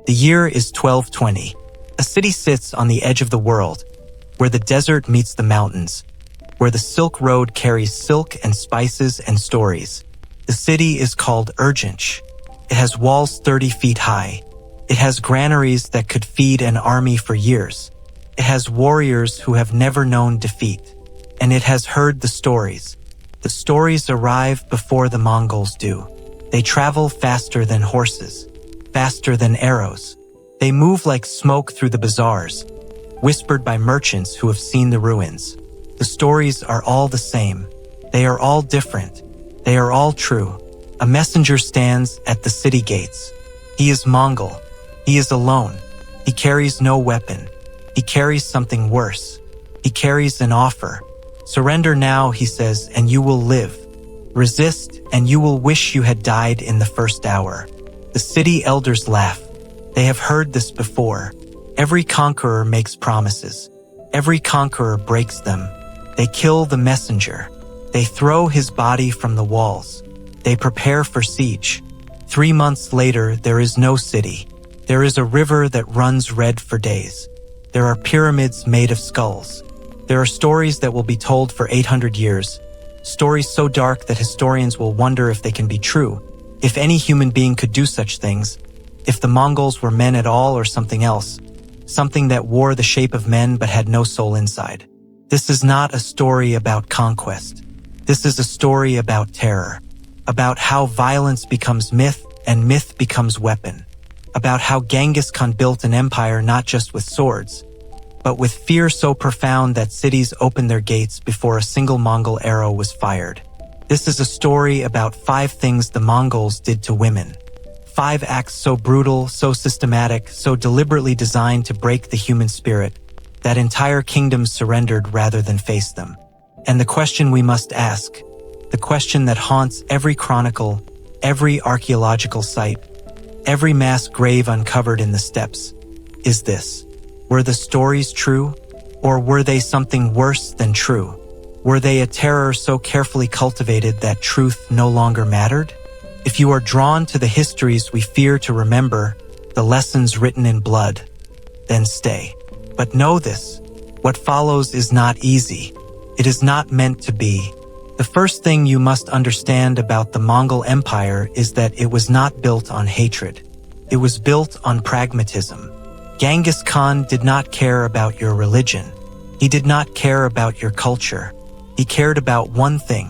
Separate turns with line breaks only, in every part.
The year is 1220. A city sits on the edge of the world, where the desert meets the mountains, where the Silk Road carries silk and spices and stories. The city is called Urgench. It has walls 30 feet high. It has granaries that could feed an army for years. It has warriors who have never known defeat. And it has heard the stories. The stories arrive before the Mongols do. They travel faster than horses, faster than arrows. They move like smoke through the bazaars, whispered by merchants who have seen the ruins. The stories are all the same. They are all different. They are all true. A messenger stands at the city gates. He is Mongol. He is alone. He carries no weapon. He carries something worse. He carries an offer. Surrender now, he says, and you will live. Resist, and you will wish you had died in the first hour. The city elders laugh. They have heard this before. Every conqueror makes promises. Every conqueror breaks them. They kill the messenger. They throw his body from the walls. They prepare for siege. 3 months later, there is no city. There is a river that runs red for days. There are pyramids made of skulls. There are stories that will be told for 800 years. Stories so dark that historians will wonder if they can be true. If any human being could do such things. If the Mongols were men at all or something else. Something that wore the shape of men but had no soul inside. This is not a story about conquest. This is a story about terror. About how violence becomes myth and myth becomes weapon. About how Genghis Khan built an empire not just with swords, but with fear so profound that cities opened their gates before a single Mongol arrow was fired. This is a story about 5 things the Mongols did to women. 5 acts so brutal, so systematic, so deliberately designed to break the human spirit, that entire kingdoms surrendered rather than face them. And the question we must ask, the question that haunts every chronicle, every archaeological site, every mass grave uncovered in the steppes, is this: were the stories true, or were they something worse than true? Were they a terror so carefully cultivated that truth no longer mattered? If you are drawn to the histories we fear to remember, the lessons written in blood, then stay. But know this: what follows is not easy. It is not meant to be. The first thing you must understand about the Mongol Empire is that it was not built on hatred. It was built on pragmatism. Genghis Khan did not care about your religion. He did not care about your culture. He cared about one thing: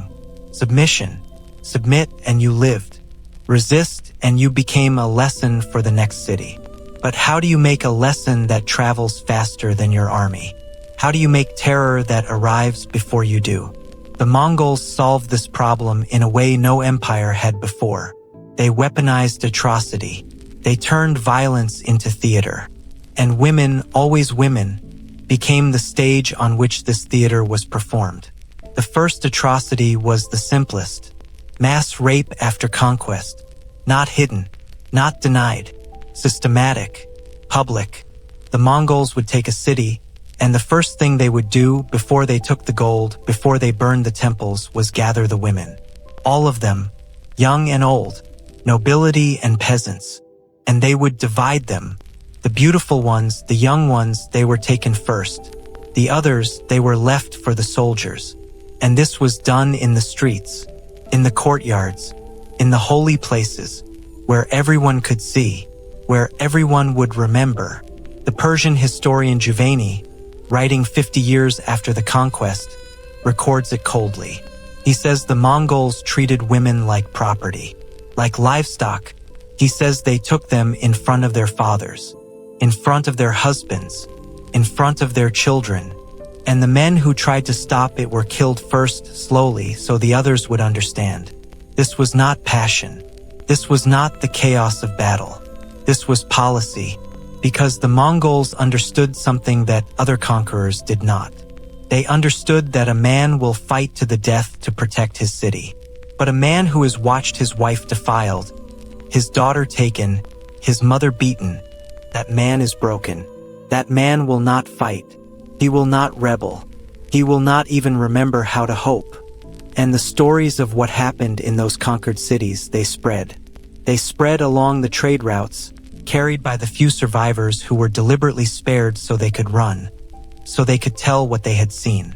submission. Submit and you lived. Resist and you became a lesson for the next city. But how do you make a lesson that travels faster than your army? How do you make terror that arrives before you do? The Mongols solved this problem in a way no empire had before. They weaponized atrocity. They turned violence into theater. And women, always women, became the stage on which this theater was performed. The first atrocity was the simplest: mass rape after conquest. Not hidden, not denied, systematic, public. The Mongols would take a city, and the first thing they would do before they took the gold, before they burned the temples, was gather the women. All of them, young and old, nobility and peasants. And they would divide them. The beautiful ones, the young ones, they were taken first. The others, they were left for the soldiers. And this was done in the streets, in the courtyards, in the holy places, where everyone could see, where everyone would remember. The Persian historian Juvayni, writing 50 years after the conquest, records it coldly. He says the Mongols treated women like property, like livestock. He says they took them in front of their fathers, in front of their husbands, in front of their children, and the men who tried to stop it were killed first, slowly, so the others would understand. This was not passion. This was not the chaos of battle. This was policy, because the Mongols understood something that other conquerors did not. They understood that a man will fight to the death to protect his city. But a man who has watched his wife defiled, his daughter taken, his mother beaten, that man is broken. That man will not fight. He will not rebel. He will not even remember how to hope. And the stories of what happened in those conquered cities, they spread. They spread along the trade routes. carried by the few survivors who were deliberately spared so they could run, so they could tell what they had seen.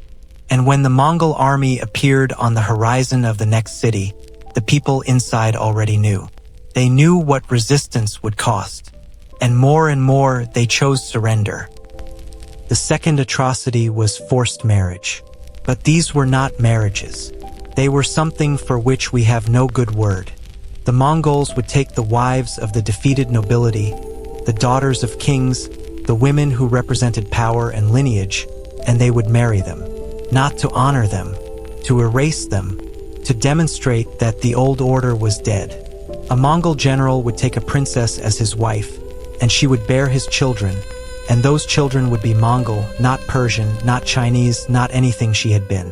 And when the Mongol army appeared on the horizon of the next city, the people inside already knew. They knew what resistance would cost, and more they chose surrender. The second atrocity was forced marriage. But these were not marriages. They were something for which we have no good word. The Mongols would take the wives of the defeated nobility, the daughters of kings, the women who represented power and lineage, and they would marry them. Not to honor them, to erase them, to demonstrate that the old order was dead. A Mongol general would take a princess as his wife, and she would bear his children, and those children would be Mongol, not Persian, not Chinese, not anything she had been.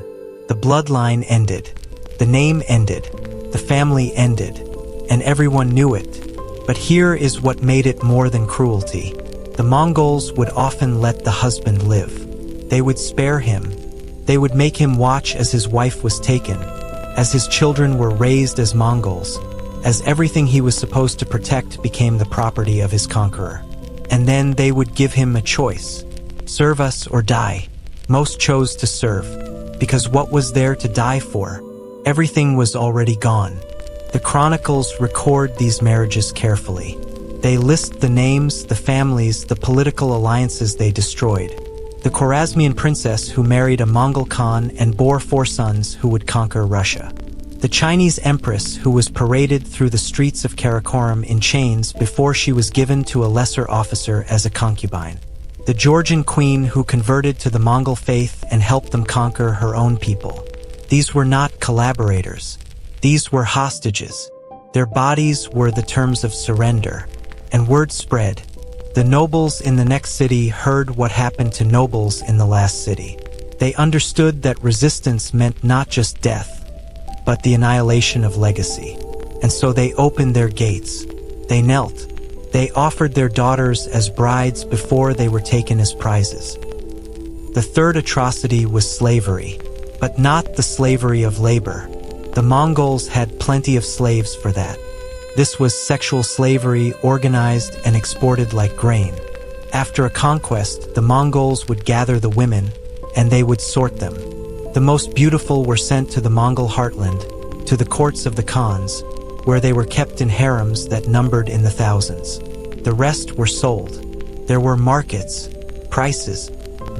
The bloodline ended. The name ended. The family ended. And everyone knew it. But here is what made it more than cruelty. The Mongols would often let the husband live. They would spare him. They would make him watch as his wife was taken, as his children were raised as Mongols, as everything he was supposed to protect became the property of his conqueror. And then they would give him a choice. Serve us or die. Most chose to serve, because what was there to die for? Everything was already gone. The chronicles record these marriages carefully. They list the names, the families, the political alliances they destroyed. The Khwarezmian princess who married a Mongol Khan and bore 4 sons who would conquer Russia. The Chinese empress who was paraded through the streets of Karakorum in chains before she was given to a lesser officer as a concubine. The Georgian queen who converted to the Mongol faith and helped them conquer her own people. These were not collaborators. These were hostages. Their bodies were the terms of surrender. And word spread. The nobles in the next city heard what happened to nobles in the last city. They understood that resistance meant not just death, but the annihilation of legacy. And so they opened their gates. They knelt. They offered their daughters as brides before they were taken as prizes. The third atrocity was slavery, but not the slavery of labor. The Mongols had plenty of slaves for that. This was sexual slavery, organized and exported like grain. After a conquest, the Mongols would gather the women, and they would sort them. The most beautiful were sent to the Mongol heartland, to the courts of the Khans, where they were kept in harems that numbered in the thousands. The rest were sold. There were markets, prices,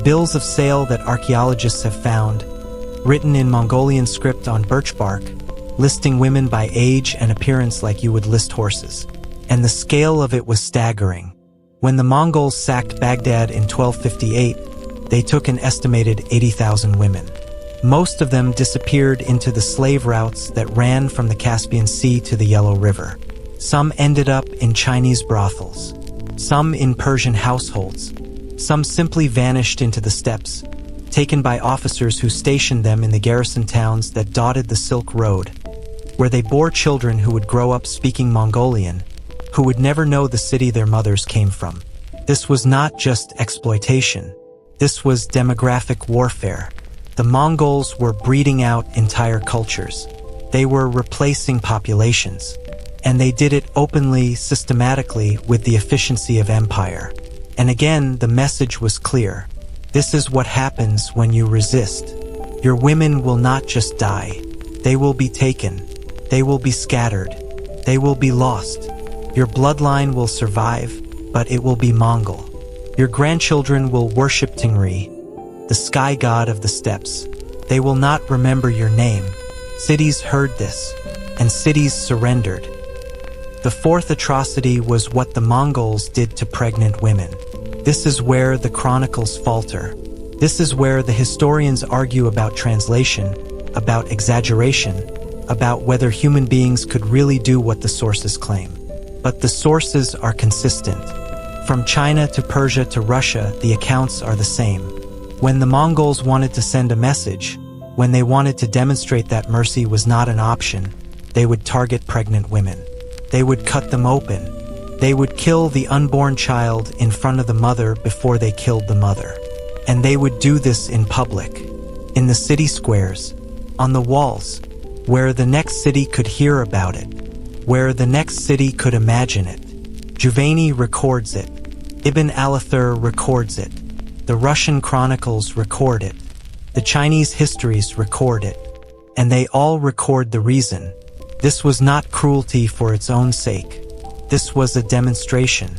bills of sale that archaeologists have found, written in Mongolian script on birch bark, listing women by age and appearance like you would list horses. And the scale of it was staggering. When the Mongols sacked Baghdad in 1258, they took an estimated 80,000 women. Most of them disappeared into the slave routes that ran from the Caspian Sea to the Yellow River. Some ended up in Chinese brothels, some in Persian households, some simply vanished into the steppes, taken by officers who stationed them in the garrison towns that dotted the Silk Road, where they bore children who would grow up speaking Mongolian, who would never know the city their mothers came from. This was not just exploitation. This was demographic warfare. The Mongols were breeding out entire cultures. They were replacing populations. And they did it openly, systematically, with the efficiency of empire. And again, the message was clear. This is what happens when you resist. Your women will not just die. They will be taken. They will be scattered. They will be lost. Your bloodline will survive, but it will be Mongol. Your grandchildren will worship Tingri, the sky god of the steppes. They will not remember your name. Cities heard this, and cities surrendered. The fourth atrocity was what the Mongols did to pregnant women. This is where the chronicles falter. This is where the historians argue about translation, about exaggeration, about whether human beings could really do what the sources claim. But the sources are consistent. From China to Persia to Russia, the accounts are the same. When the Mongols wanted to send a message, when they wanted to demonstrate that mercy was not an option, they would target pregnant women. They would cut them open. They would kill the unborn child in front of the mother before they killed the mother. And they would do this in public, in the city squares, on the walls, where the next city could hear about it, where the next city could imagine it. Juvayni records it. Ibn al-Athir records it. The Russian chronicles record it. The Chinese histories record it. And they all record the reason. This was not cruelty for its own sake. This was a demonstration.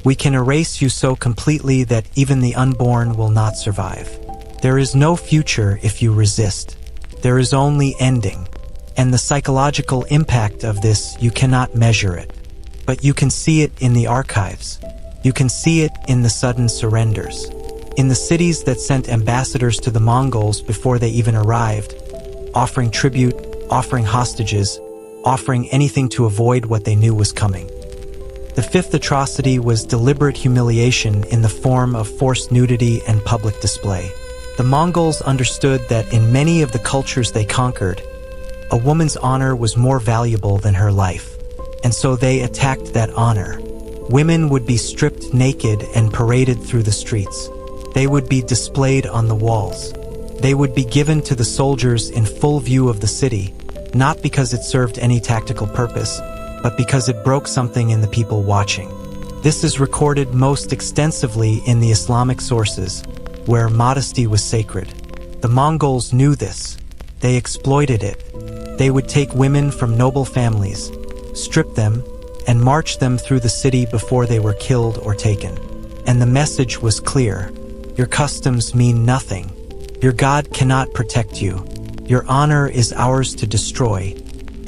We can erase you so completely that even the unborn will not survive. There is no future if you resist. There is only ending. And the psychological impact of this, you cannot measure it. But you can see it in the archives. You can see it in the sudden surrenders. In the cities that sent ambassadors to the Mongols before they even arrived, offering tribute, offering hostages, offering anything to avoid what they knew was coming. The fifth atrocity was deliberate humiliation in the form of forced nudity and public display. The Mongols understood that in many of the cultures they conquered, a woman's honor was more valuable than her life, and so they attacked that honor. Women would be stripped naked and paraded through the streets. They would be displayed on the walls. They would be given to the soldiers in full view of the city, not because it served any tactical purpose, but because it broke something in the people watching. This is recorded most extensively in the Islamic sources, where modesty was sacred. The Mongols knew this. They exploited it. They would take women from noble families, strip them, and march them through the city before they were killed or taken. And the message was clear. Your customs mean nothing. Your God cannot protect you. Your honor is ours to destroy.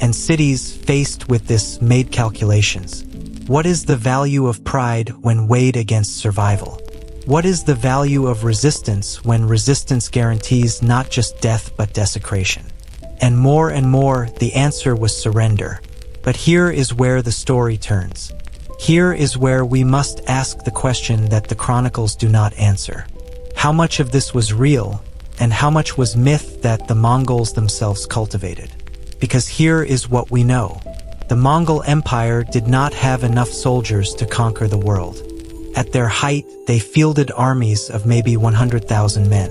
And cities faced with this made calculations. What is the value of pride when weighed against survival? What is the value of resistance when resistance guarantees not just death but desecration? And more, the answer was surrender. But here is where the story turns. Here is where we must ask the question that the chronicles do not answer. How much of this was real, and how much was myth that the Mongols themselves cultivated? Because here is what we know. The Mongol Empire did not have enough soldiers to conquer the world. At their height, they fielded armies of maybe 100,000 men.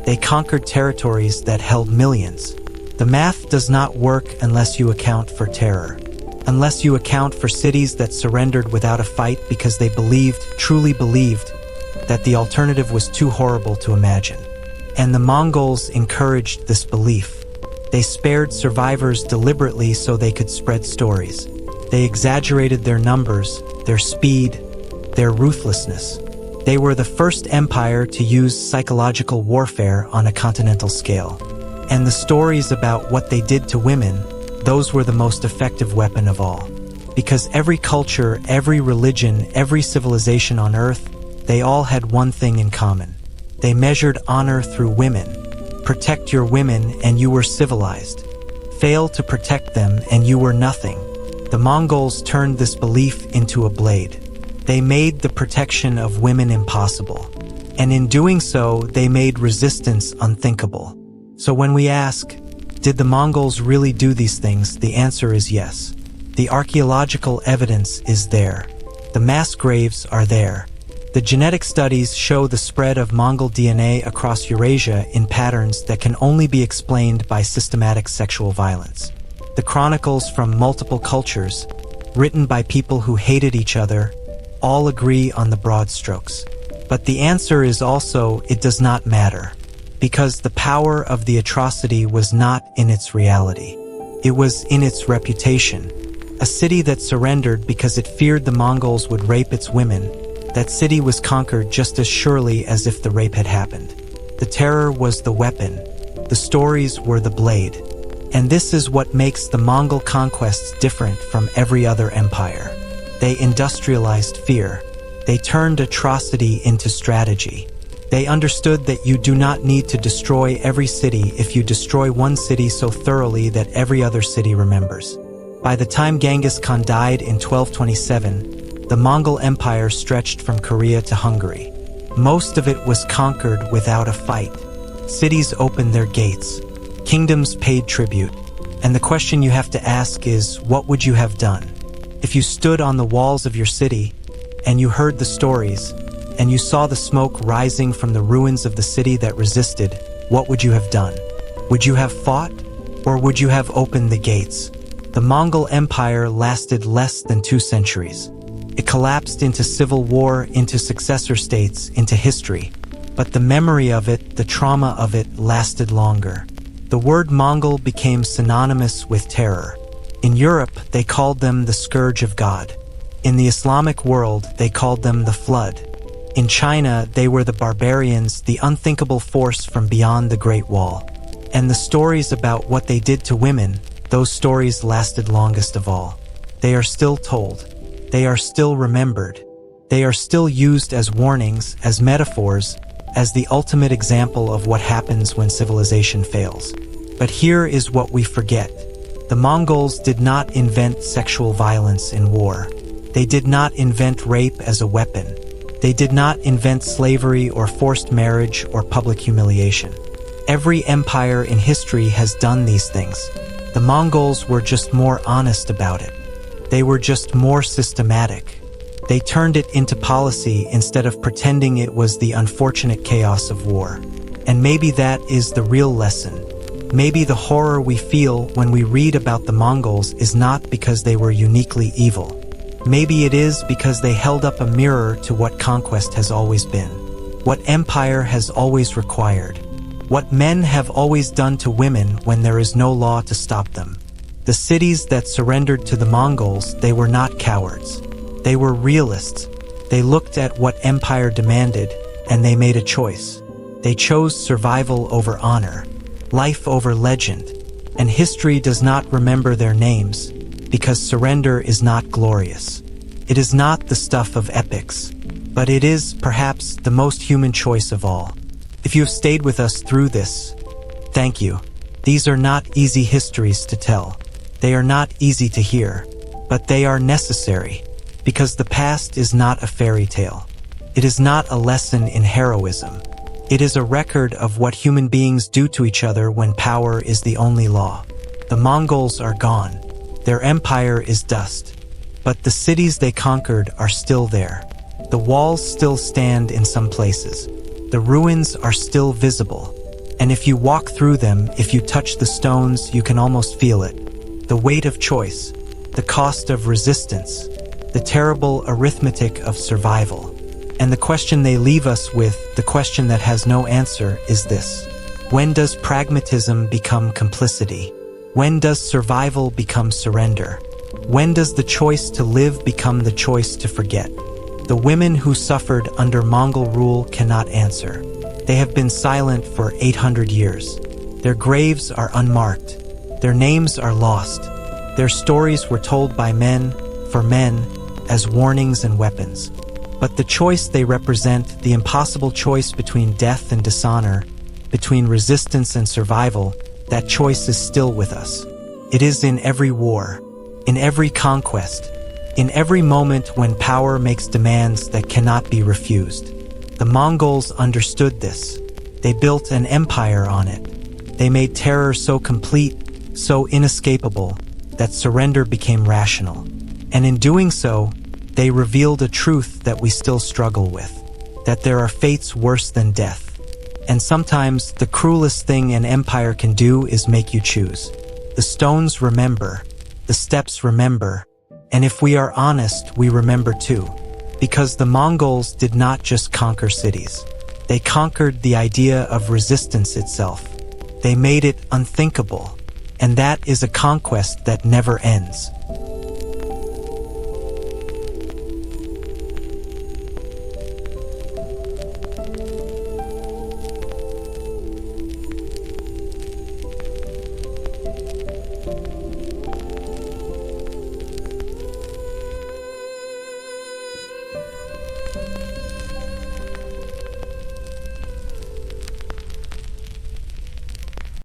They conquered territories that held millions. The math does not work unless you account for terror. Unless you account for cities that surrendered without a fight because they truly believed, that the alternative was too horrible to imagine. And the Mongols encouraged this belief. They spared survivors deliberately so they could spread stories. They exaggerated their numbers, their speed, their ruthlessness. They were the first empire to use psychological warfare on a continental scale. And the stories about what they did to women, those were the most effective weapon of all. Because every culture, every religion, every civilization on Earth, they all had one thing in common. They measured honor through women. Protect your women and you were civilized. Fail to protect them and you were nothing. The Mongols turned this belief into a blade. They made the protection of women impossible. And in doing so, they made resistance unthinkable. So when we ask, did the Mongols really do these things? The answer is yes. The archaeological evidence is there. The mass graves are there. The genetic studies show the spread of Mongol DNA across Eurasia in patterns that can only be explained by systematic sexual violence. The chronicles from multiple cultures, written by people who hated each other, all agree on the broad strokes. But the answer is also, it does not matter. Because the power of the atrocity was not in its reality. It was in its reputation. A city that surrendered because it feared the Mongols would rape its women, that city was conquered just as surely as if the rape had happened. The terror was the weapon. The stories were the blade. And this is what makes the Mongol conquests different from every other empire. They industrialized fear. They turned atrocity into strategy. They understood that you do not need to destroy every city if you destroy one city so thoroughly that every other city remembers. By the time Genghis Khan died in 1227, the Mongol Empire stretched from Korea to Hungary. Most of it was conquered without a fight. Cities opened their gates. Kingdoms paid tribute. And the question you have to ask is, what would you have done? If you stood on the walls of your city, and you heard the stories, and you saw the smoke rising from the ruins of the city that resisted, what would you have done? Would you have fought, or would you have opened the gates? The Mongol Empire lasted less than 2 centuries. It collapsed into civil war, into successor states, into history. But the memory of it, the trauma of it, lasted longer. The word Mongol became synonymous with terror. In Europe, they called them the scourge of God. In the Islamic world, they called them the flood. In China, they were the barbarians, the unthinkable force from beyond the Great Wall. And the stories about what they did to women, those stories lasted longest of all. They are still told. They are still remembered. They are still used as warnings, as metaphors, as the ultimate example of what happens when civilization fails. But here is what we forget. The Mongols did not invent sexual violence in war. They did not invent rape as a weapon. They did not invent slavery or forced marriage or public humiliation. Every empire in history has done these things. The Mongols were just more honest about it. They were just more systematic. They turned it into policy instead of pretending it was the unfortunate chaos of war. And maybe that is the real lesson. Maybe the horror we feel when we read about the Mongols is not because they were uniquely evil. Maybe it is because they held up a mirror to what conquest has always been, what empire has always required, what men have always done to women when there is no law to stop them. The cities that surrendered to the Mongols, they were not cowards. They were realists. They looked at what empire demanded, and they made a choice. They chose survival over honor, life over legend, and history does not remember their names, because surrender is not glorious. It is not the stuff of epics, but it is, perhaps, the most human choice of all. If you have stayed with us through this, thank you. These are not easy histories to tell. They are not easy to hear, but they are necessary, because the past is not a fairy tale. It is not a lesson in heroism. It is a record of what human beings do to each other when power is the only law. The Mongols are gone. Their empire is dust. But the cities they conquered are still there. The walls still stand in some places. The ruins are still visible. And if you walk through them, if you touch the stones, you can almost feel it. The weight of choice, the cost of resistance, the terrible arithmetic of survival. And the question they leave us with, the question that has no answer, is this. When does pragmatism become complicity? When does survival become surrender? When does the choice to live become the choice to forget? The women who suffered under Mongol rule cannot answer. They have been silent for 800 years. Their graves are unmarked. Their names are lost. Their stories were told by men, for men, as warnings and weapons. But the choice they represent, the impossible choice between death and dishonor, between resistance and survival, that choice is still with us. It is in every war, in every conquest, in every moment when power makes demands that cannot be refused. The Mongols understood this. They built an empire on it. They made terror so complete, so inescapable, that surrender became rational. And in doing so, they revealed a truth that we still struggle with, that there are fates worse than death. And sometimes the cruelest thing an empire can do is make you choose. The stones remember, the steps remember, and if we are honest, we remember too. Because the Mongols did not just conquer cities. They conquered the idea of resistance itself. They made it unthinkable, and that is a conquest that never ends.